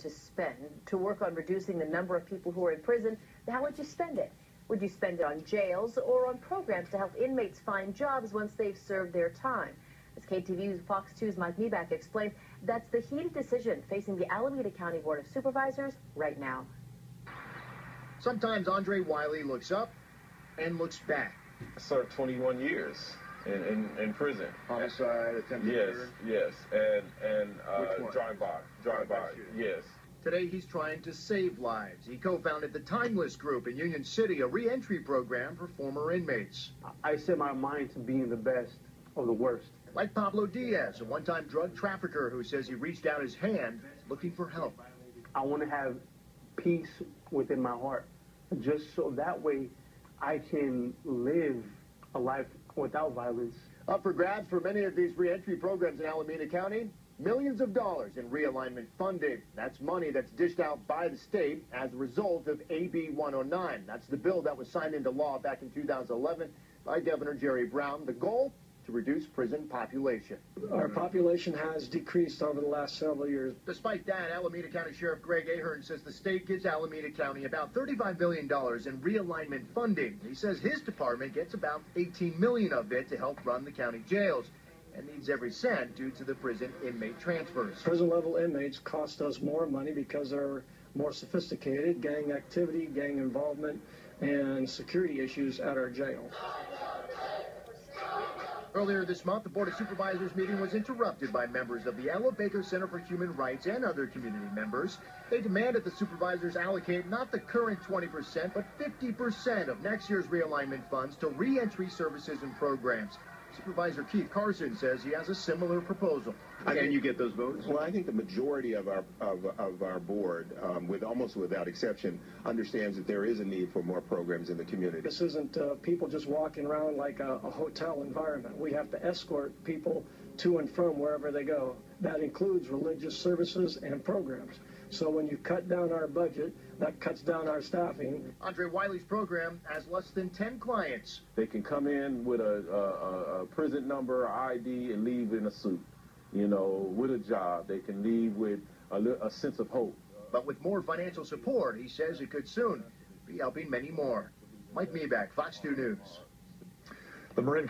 to spend to work on reducing the number of people who are in prison. How would you spend it? Would you spend it on jails or on programs to help inmates find jobs once they've served their time? As KTVU's Fox 2's Mike Mibach explained, that's the heated decision facing the Alameda County Board of Supervisors right now. Sometimes Andre Wiley looks up and looks back. I served 21 years in prison. Homicide, attempted murder? Yes, and drive-by, yes. Today he's trying to save lives. He co-founded the Timeless Group in Union City, a re-entry program for former inmates. I set my mind to being the best of the worst. Like Pablo Diaz, a one-time drug trafficker who says he reached out his hand looking for help. I want to have peace within my heart, just so that way I can live a life without violence. Up for grabs for many of these re-entry programs in Alameda County, millions of dollars in realignment funding. That's money that's dished out by the state as a result of AB 109. That's the bill that was signed into law back in 2011 by Governor Jerry Brown. The goal? To reduce prison population. Our population has decreased over the last several years. Despite that, Alameda County Sheriff Greg Ahern says the state gives Alameda County about $35 million in realignment funding. He says his department gets about $18 million of it to help run the county jails and needs every cent due to the prison inmate transfers. Prison-level inmates cost us more money because they're more sophisticated, gang activity, gang involvement, and security issues at our jail. Earlier this month, the Board of Supervisors meeting was interrupted by members of the Ella Baker Center for Human Rights and other community members. They demanded the supervisors allocate not the current 20%, but 50% of next year's realignment funds to re-entry services and programs. Supervisor Carson says he has a similar proposal. Can you get those votes? Well, I think the majority of our board, with almost without exception, understands that there is a need for more programs in the community. This isn't people just walking around like a hotel environment. We have to escort people to and from wherever they go. That includes religious services and programs. So when you cut down our budget, that cuts down our staffing. Andre Wiley's program has less than 10 clients. They can come in with a prison number, ID, and leave in a suit, with a job. They can leave with a sense of hope. But with more financial support, he says it could soon be helping many more. Mike Mibach, Fox 2 News. The Marin